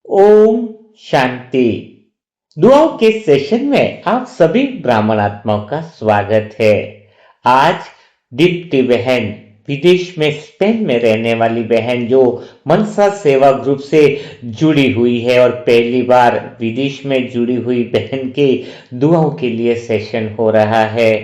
ओम शांति। दुआओं के सेशन में आप सभी ब्राह्मण आत्माओं का स्वागत है। आज दीप्ति बहन, विदेश में स्पेन में रहने वाली बहन जो मनसा सेवा ग्रुप से जुड़ी हुई है और पहली बार विदेश में जुड़ी हुई बहन के दुआओं के लिए सेशन हो रहा है।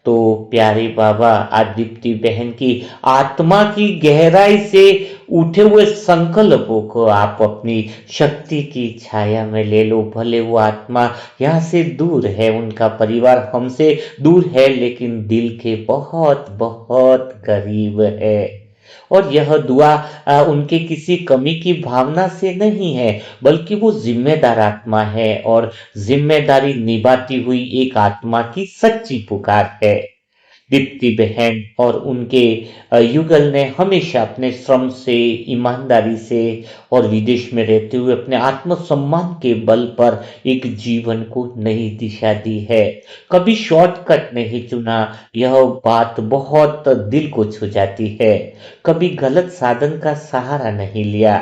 तो प्यारे बाबा, आज दीप्ति बहन की आत्मा की गहराई से उठे हुए संकल्पों को आप अपनी शक्ति की छाया में ले लो। भले वो आत्मा यहाँ से दूर है, उनका परिवार हमसे दूर है, लेकिन दिल के बहुत बहुत करीब है। और यह दुआ उनके किसी कमी की भावना से नहीं है, बल्कि वो जिम्मेदार आत्मा है और जिम्मेदारी निभाती हुई एक आत्मा की सच्ची पुकार है। दीप्ति बहन और उनके युगल ने हमेशा अपने श्रम से, ईमानदारी से और विदेश में रहते हुए अपने आत्मसम्मान के बल पर एक जीवन को नई दिशा दी है। कभी शॉर्टकट नहीं चुना, यह बात बहुत दिल को छू जाती है। कभी गलत साधन का सहारा नहीं लिया,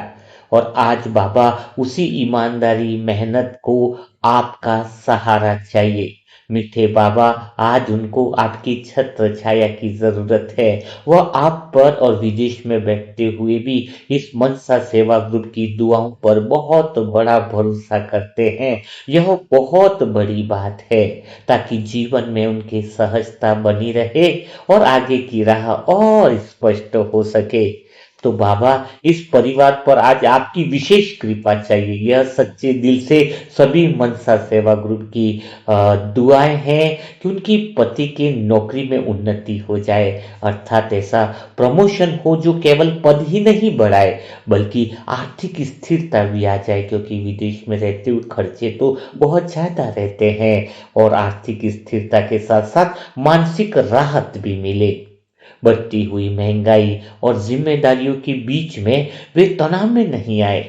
और आज बाबा उसी ईमानदारी मेहनत को आपका सहारा चाहिए। मीठे बाबा, आज उनको आपकी छत्र छाया की जरूरत है। वह आप पर और विदेश में बैठते हुए भी इस मनसा सेवा ग्रुप की दुआओं पर बहुत बड़ा भरोसा करते हैं। यह बहुत बड़ी बात है, ताकि जीवन में उनकी सहजता बनी रहे और आगे की राह और स्पष्ट हो सके। तो बाबा, इस परिवार पर आज आपकी विशेष कृपा चाहिए। यह सच्चे दिल से सभी मनसा सेवा ग्रुप की दुआएं हैं कि उनकी पति की नौकरी में उन्नति हो जाए, अर्थात ऐसा प्रमोशन हो जो केवल पद ही नहीं बढ़ाए, बल्कि आर्थिक स्थिरता भी आ जाए, क्योंकि विदेश में रहते हुए खर्चे तो बहुत ज्यादा रहते हैं, और आर्थिक स्थिरता के साथ साथ मानसिक राहत भी मिले। बढ़ती हुई महंगाई और जिम्मेदारियों के बीच में वे तनाव में नहीं आए,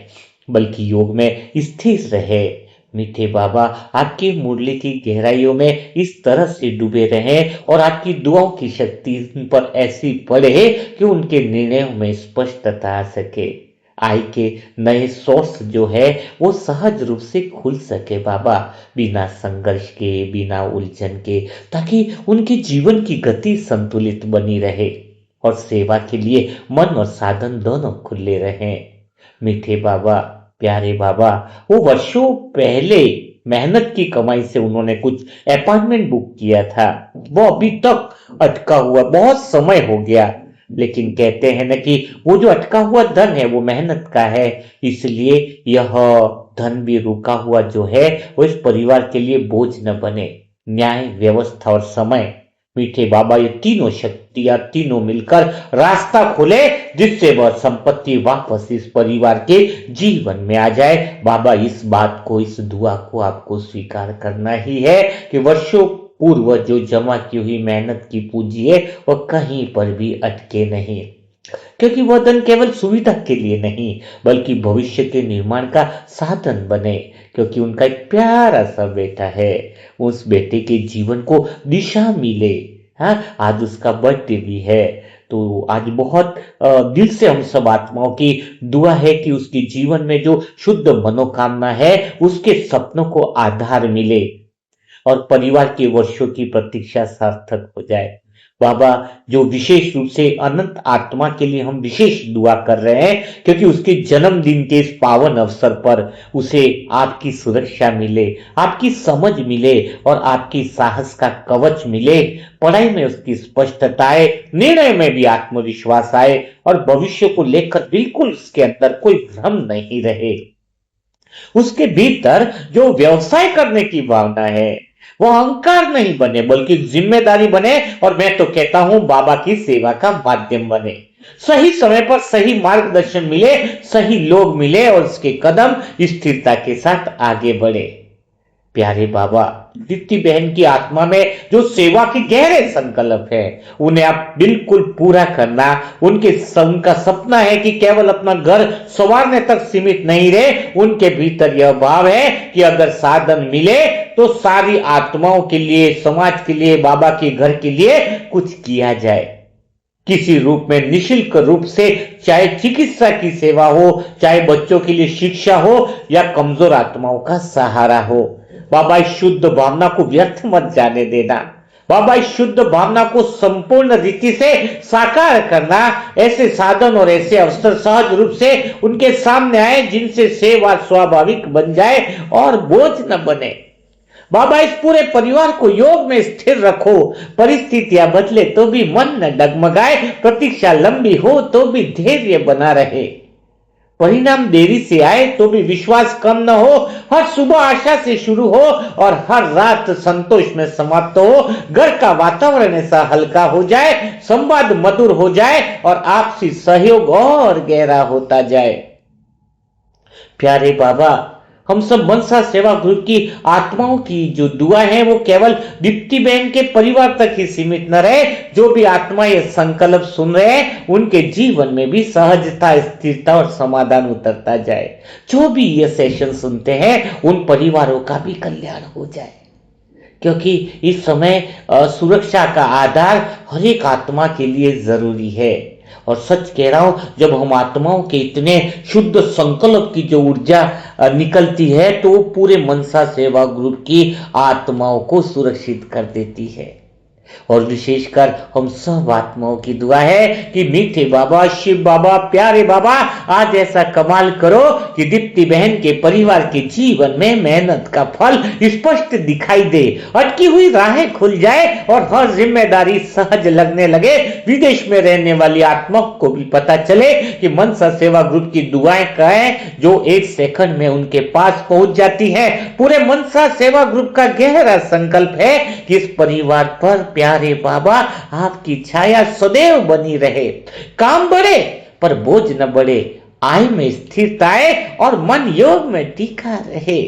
बल्कि योग में स्थिर रहे। मीठे बाबा, आपकी मुरली की गहराइयों में इस तरह से डूबे रहें और आपकी दुआओं की शक्ति उन पर ऐसी पड़े कि उनके निर्णयों में स्पष्टता आ सके। आय के नए सोर्स जो है वो सहज रूप से खुल सके बाबा, बिना संघर्ष के, बिना उलझन के, ताकि उनके जीवन की गति संतुलित बनी रहे और सेवा के लिए मन और साधन दोनों खुले रहें। मीठे बाबा, प्यारे बाबा, वो वर्षों पहले मेहनत की कमाई से उन्होंने कुछ अपार्टमेंट बुक किया था। वो अभी तक अटका हुआ, बहुत समय हो गया, लेकिन कहते हैं ना कि वो जो अटका हुआ धन है वो मेहनत का है, इसलिए यह धन भी रुका हुआ जो है वो इस परिवार के लिए बोझ न बने। न्याय, व्यवस्था और समय, मीठे बाबा, ये तीनों शक्तियां तीनों मिलकर रास्ता खोले, जिससे वह संपत्ति वापस इस परिवार के जीवन में आ जाए। बाबा, इस बात को, इस दुआ को आपको स्वीकार करना ही है कि वर्षों पूर्व जो जमा की हुई मेहनत की पूंजी है वह कहीं पर भी अटके नहीं, क्योंकि वह धन केवल सुविधा के लिए नहीं, बल्कि भविष्य के निर्माण का साधन बने। क्योंकि उनका एक प्यारा सा बेटा है, उस बेटे के जीवन को दिशा मिले। हाँ, आज उसका बर्थडे भी है, तो आज बहुत दिल से हम सब आत्माओं की दुआ है कि उसके जीवन में जो शुद्ध मनोकामना है, उसके सपनों को आधार मिले और परिवार के वर्षों की प्रतीक्षा सार्थक हो जाए। बाबा, जो विशेष रूप से अनंत आत्मा के लिए हम विशेष दुआ कर रहे हैं, क्योंकि उसके जन्मदिन के इस पावन अवसर पर उसे आपकी सुरक्षा मिले, आपकी समझ मिले और आपकी साहस का कवच मिले। पढ़ाई में उसकी स्पष्टता आए, निर्णय में भी आत्मविश्वास आए और भविष्य को लेकर बिल्कुल उसके अंदर कोई भ्रम नहीं रहे। उसके भीतर जो व्यवसाय करने की भावना है वो अहंकार नहीं बने, बल्कि जिम्मेदारी बने, और मैं तो कहता हूं बाबा की सेवा का माध्यम बने। सही समय पर सही मार्गदर्शन मिले, सही लोग मिले और उसके कदम स्थिरता के साथ आगे बढ़े। प्यारे बाबा, दीप्ति बहन की आत्मा में जो सेवा के गहरे संकल्प है, उन्हें आप बिल्कुल पूरा करना। उनका सपना है कि केवल अपना घर संवारने तक सीमित नहीं रहे। उनके भीतर यह भाव है कि अगर साधन मिले तो सारी आत्माओं के लिए, समाज के लिए, बाबा के घर के लिए कुछ किया जाए। किसी रूप में निःशुल्क रूप से, चाहे चिकित्सा की सेवा हो, चाहे बच्चों के लिए शिक्षा हो या कमजोर आत्माओं का सहारा हो। बाबा, इस शुद्ध भावना को व्यर्थ मत जाने देना। बाबा, इस शुद्ध भावना को संपूर्ण रीति से साकार करना। ऐसे साधन और ऐसे अवसर सहज रूप से उनके सामने आए जिनसे सेवा स्वाभाविक बन जाए और बोझ न बने। बाबा, इस पूरे परिवार को योग में स्थिर रखो। परिस्थितियां बदले तो भी मन न डगमगाए, प्रतीक्षा लंबी हो तो भी धैर्य बना रहे। परिणाम देरी से आए तो भी विश्वास कम न हो। हर सुबह आशा से शुरू हो और हर रात संतोष में समाप्त हो। घर का वातावरण ऐसा हल्का हो जाए, संवाद मधुर हो जाए और आपसी सहयोग और गहरा होता जाए। प्यारे बाबा, हम सब मनसा सेवा ग्रुप की आत्माओं की जो दुआ है वो केवल दीप्ति बहन के परिवार तक ही सीमित न रहे। जो भी आत्मा ये संकल्प सुन रहे हैं उनके जीवन में भी सहजता, स्थिरता और समाधान उतरता जाए। जो भी ये सेशन सुनते हैं उन परिवारों का भी कल्याण हो जाए, क्योंकि इस समय सुरक्षा का आधार हर एक आत्मा के लिए जरूरी है। और सच कह रहा हूं, जब हम आत्माओं के इतने शुद्ध संकल्प की जो ऊर्जा निकलती है तो वो पूरे मनसा सेवा ग्रुप की आत्माओं को सुरक्षित कर देती है। और विशेषकर हम सब आत्माओं की दुआ है कि मीठे बाबा, शिव बाबा, प्यारे बाबा, आज ऐसा कमाल करो कि दीप्ति बहन के परिवार के जीवन में मेहनत का फल स्पष्ट दिखाई दे, अटकी हुई राहें खुल जाए और हर जिम्मेदारी सहज लगने लगे। विदेश में रहने वाली आत्माओं को भी पता चले कि मनसा सेवा ग्रुप की दुआएं क्या है जो एक सेकंड में उनके पास पहुंच जाती है। पूरे मनसा सेवा ग्रुप का गहरा संकल्प है कि इस परिवार पर प्यारे बाबा आपकी छाया सदैव बनी रहे। काम बढ़े पर बोझ न बढ़े, आय में स्थिरता आए और मन योग में टिका रहे।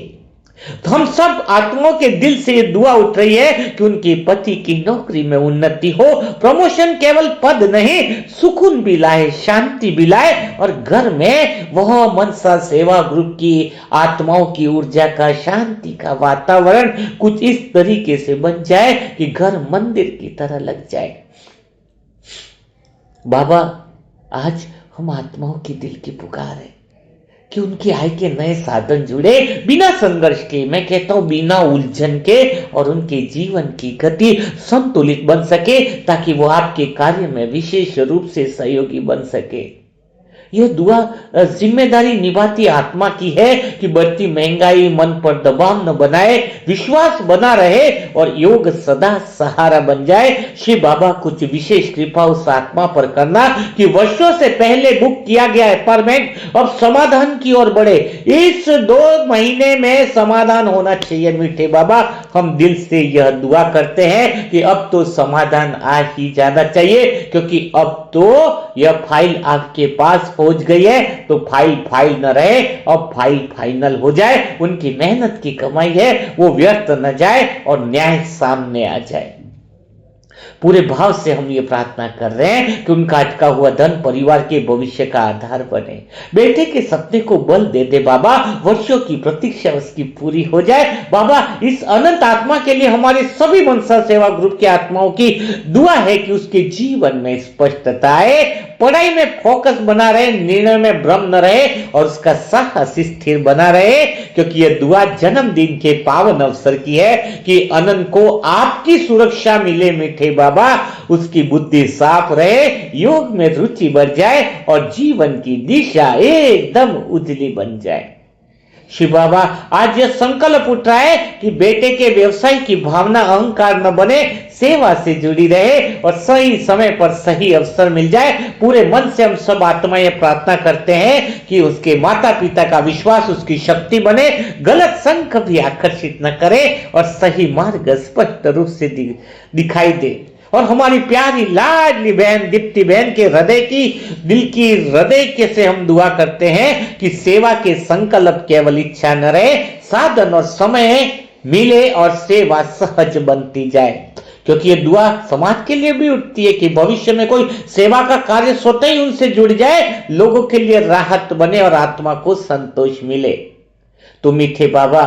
तो हम सब आत्माओं के दिल से ये दुआ उठ रही है कि उनकी पति की नौकरी में उन्नति हो। प्रमोशन केवल पद नहीं, सुकून भी लाए, शांति भी लाए और घर में वह मनसा सेवा ग्रुप की आत्माओं की ऊर्जा का, शांति का वातावरण कुछ इस तरीके से बन जाए कि घर मंदिर की तरह लग जाए। बाबा, आज हम आत्माओं की दिल की पुकार है कि उनकी आय के नए साधन जुड़े, बिना संघर्ष के, मैं कहता हूं बिना उलझन के, और उनके जीवन की गति संतुलित बन सके ताकि वो आपके कार्य में विशेष रूप से सहयोगी बन सके। यह दुआ जिम्मेदारी निभाती आत्मा की है कि बढ़ती महंगाई मन पर दबाव न बनाए, विश्वास बना रहे और योग सदा सहारा बन जाए। श्री बाबा कुछ विशेष कृपा उस आत्मा पर करना कि वर्षों से पहले बुक किया गया अपार्टमेंट अब समाधान की ओर बढ़े। इस 2 महीने में समाधान होना चाहिए मीठे बाबा। हम दिल से यह दुआ करते हैं कि अब तो समाधान आ ही जाना चाहिए, क्योंकि अब तो यह फाइल आपके पास पहुंच गई है। तो फाइल न रहे, अब फाइल फाइनल हो जाए। उनकी मेहनत की कमाई है वो व्यर्थ न जाए और न्याय सामने आ जाए। पूरे भाव से हम ये प्रार्थना कर रहे हैं कि उनका अटका हुआ धन परिवार के भविष्य का आधार बने। बेटे के सपने को बल दे दे बाबा, वर्षों की प्रतीक्षा उसकी पूरी हो जाए। बाबा, इस अनंत आत्मा के लिए हमारे सभी मनसा सेवा ग्रुप की आत्माओं की दुआ है कि उसके जीवन में स्पष्टता आए, पढ़ाई में फोकस बना रहे, निर्णय में भ्रम न रहे और उसका साहस स्थिर बना रहे, क्योंकि यह दुआ जन्मदिन के पावन अवसर की है कि अनंत को आपकी सुरक्षा मिले मीठे बाबा। उसकी बुद्धि साफ रहे, योग में रुचि बढ़ जाए और जीवन की दिशा एकदम उजली बन जाए। शिव बाबा, आज यह संकल्प उठ रहा है कि बेटे के व्यवसाय की भावना अहंकार न बने, सेवा से जुड़ी रहे और सही समय पर सही अवसर मिल जाए। पूरे मन से हम सब आत्माएं प्रार्थना करते हैं कि उसके माता पिता का विश्वास उसकी शक्ति बने, गलत संग कभी आकर्षित न करे और सही मार्ग स्पष्ट रूप से दिखाई दे। और हमारी प्यारी लाडली बहन दीप्ति बहन के हृदय की, दिल की हृदय के से हम दुआ करते हैं कि सेवा के संकल्प केवल इच्छा न रहे, साधन और समय मिले और सेवा सहज बनती जाए। क्योंकि ये दुआ समाज के लिए भी उठती है कि भविष्य में कोई सेवा का कार्य स्वतः ही उनसे जुड़ जाए, लोगों के लिए राहत बने और आत्मा को संतोष मिले। तो मीठे बाबा,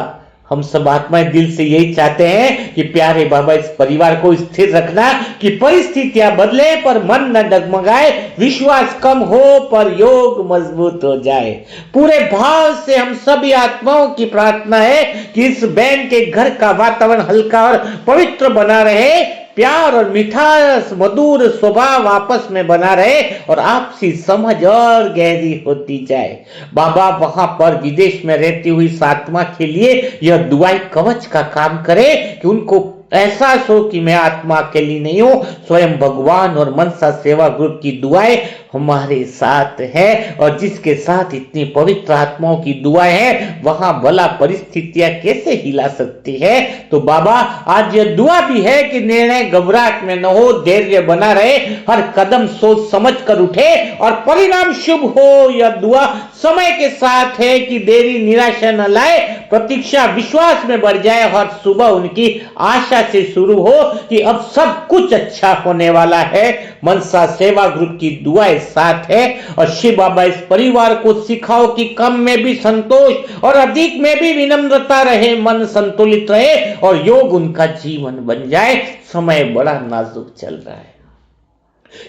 हम सब आत्माएं दिल से यही चाहते हैं कि प्यारे बाबा इस परिवार को स्थिर रखना कि परिस्थितियां बदले पर मन न डगमगाए, विश्वास कम हो पर योग मजबूत हो जाए। पूरे भाव से हम सभी आत्माओं की प्रार्थना है कि इस बहन के घर का वातावरण हल्का और पवित्र बना रहे, प्यार और मिठास मधुर स्वभाव आपस में बना रहे और आपसी समझ और गहरी होती जाए। बाबा वहां पर विदेश में रहती हुई इस आत्मा के लिए यह दुआई कवच का काम करे कि उनको एहसास हो कि मैं आत्मा अकेली नहीं हूं, स्वयं भगवान और मनसा सेवा ग्रुप की दुआएं हमारे साथ है और जिसके साथ इतनी पवित्र आत्माओं की दुआएं हैं वहां भला परिस्थितियां कैसे हिला सकती है। तो बाबा आज यह दुआ भी है कि निर्णय घबराहट में न हो, धैर्य बना रहे, हर कदम सोच समझ कर उठे और परिणाम शुभ हो। यह दुआ समय के साथ है कि देरी निराशा न लाए, प्रतीक्षा विश्वास में बढ़ जाए, हर सुबह उनकी आशा से शुरू हो कि अब सब कुछ अच्छा होने वाला है। मनसा सेवा ग्रुप की दुआएं साथ है और शिव बाबा इस परिवार को सिखाओ कि कम में भी संतोष और अधिक में भी विनम्रता रहे, मन संतुलित रहे और योग उनका जीवन बन जाए। समय बड़ा नाजुक चल रहा है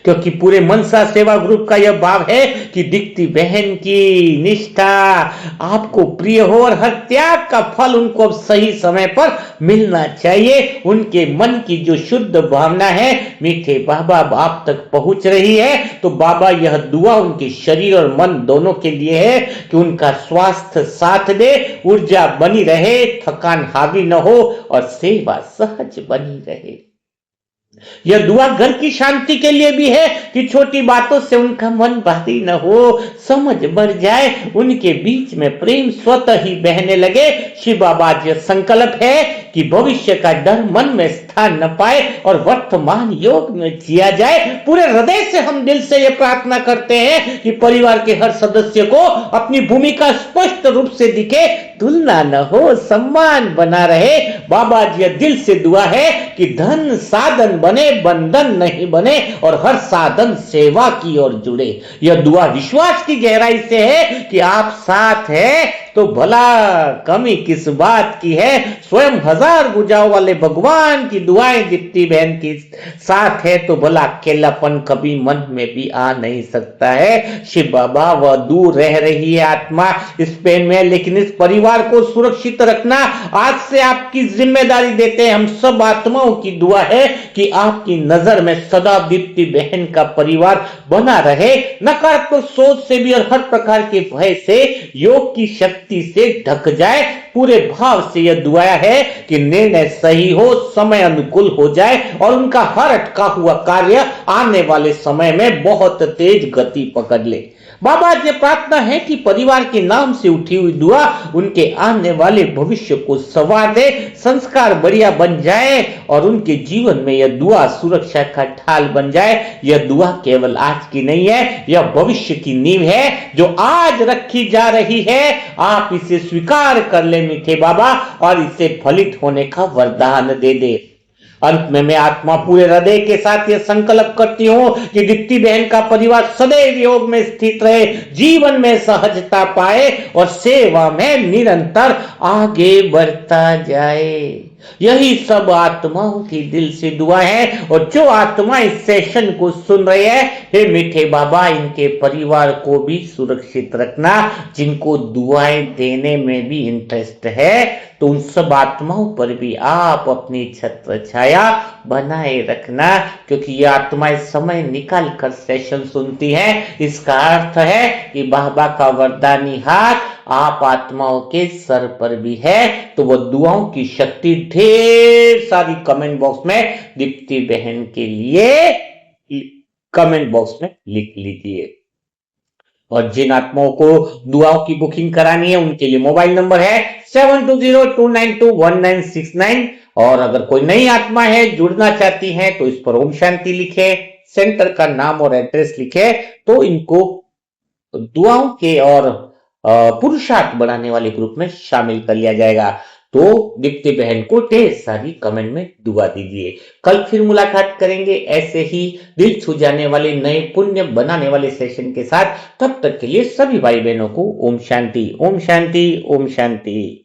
क्योंकि पूरे मनसा सेवा ग्रुप का यह भाव है कि दीप्ति बहन की निष्ठा आपको प्रिय हो और हर त्याग का फल उनको अब सही समय पर मिलना चाहिए। उनके मन की जो शुद्ध भावना है मीठे बाबा आप तक पहुंच रही है। तो बाबा यह दुआ उनके शरीर और मन दोनों के लिए है कि उनका स्वास्थ्य साथ दे, ऊर्जा बनी रहे, थकान हावी न हो और सेवा सहज बनी रहे। यह दुआ घर की शांति के लिए भी है कि छोटी बातों से उनका मन भारी न हो, समझ बढ़ जाए, उनके बीच में प्रेम स्वतः ही बहने लगे। शिव बाबा यह संकल्प है कि भविष्य का डर मन में स्थान न पाए और वर्तमान योग में जिया जाए। पूरे हृदय से हम दिल से यह प्रार्थना करते हैं कि परिवार के हर सदस्य को अपनी भूमिका स्पष्ट रूप से दिखे, तुलना न हो, सम्मान बना रहे। बाबा जी दिल से दुआ है कि धन साधन बने, बंधन नहीं बने और हर साधन सेवा की ओर जुड़े। यह दुआ विश्वास की गहराई से है कि आप साथ हैं तो भला कमी किस बात की है। स्वयं हजार भुजाओं वाले भगवान की दुआएं दीप्ति बहन की साथ है तो भला अकेलापन कभी मन में भी आ नहीं सकता है। शिव बाबा वह दूर रह रही है आत्मा स्पेन में, लेकिन इस परिवार को सुरक्षित रखना आज से आपकी जिम्मेदारी देते हैं। हम सब आत्माओं की दुआ है कि आपकी नजर में सदा दीप्ति बहन का परिवार बना रहे, नकारात्मक सोच से भी और हर प्रकार के भय से योग की शक्ति से ढक जाए। पूरे भाव से यह दुआ है कि निर्णय सही हो, समय अनुकूल हो जाए और उनका हर अटका हुआ कार्य आने वाले समय में बहुत तेज गति पकड़ ले। बाबा ये प्रार्थना है कि परिवार के नाम से उठी हुई दुआ उनके आने वाले भविष्य को संवार दे, संस्कार बढ़िया बन जाए और उनके जीवन में यह दुआ सुरक्षा का ढाल बन जाए। यह दुआ केवल आज की नहीं है, यह भविष्य की नींव है जो आज रखी जा रही है। आप इसे स्वीकार कर ले मीठे बाबा और इसे फलित होने का वरदान दे दे। अंत में मैं आत्मा पूरे हृदय के साथ यह संकल्प करती हूं कि दीप्ति बहन का परिवार सदैव योग में स्थित रहे, जीवन में सहजता पाए और सेवा में निरंतर आगे बढ़ता जाए। यही सब आत्माओं की दिल से दुआ है। और जो आत्मा इस सेशन को सुन रहे हैं, हे मीठे बाबा इनके परिवार को भी सुरक्षित रखना। जिनको दुआएं देने में भी इंटरेस्ट है तो उन सब आत्माओं पर भी आप अपनी छत्र छाया बनाए रखना, क्योंकि ये आत्माएं समय निकाल कर सेशन सुनती हैं। इसका अर्थ है कि बाबा का वरदानी हाथ आप आत्माओं के सर पर भी है। तो वो दुआओं की शक्ति ढेर सारी कमेंट बॉक्स में दीप्ति बहन के लिए कमेंट बॉक्स में लिख लीजिए। और जिन आत्माओं को दुआओं की बुकिंग करानी है उनके लिए मोबाइल नंबर है 7202921969। और अगर कोई नई आत्मा है जुड़ना चाहती है तो इस पर ओम शांति लिखे, सेंटर का नाम और एड्रेस लिखे तो इनको दुआओं के और पुरुषार्थ बढ़ाने वाले ग्रुप में शामिल कर लिया जाएगा। तो दीप्ति बहन को ढेर सारी कमेंट में दुआ दीजिए। कल फिर मुलाकात करेंगे ऐसे ही दिल छू जाने वाले नए पुण्य बनाने वाले सेशन के साथ। तब तक के लिए सभी भाई बहनों को ओम शांति, ओम शांति, ओम शांति।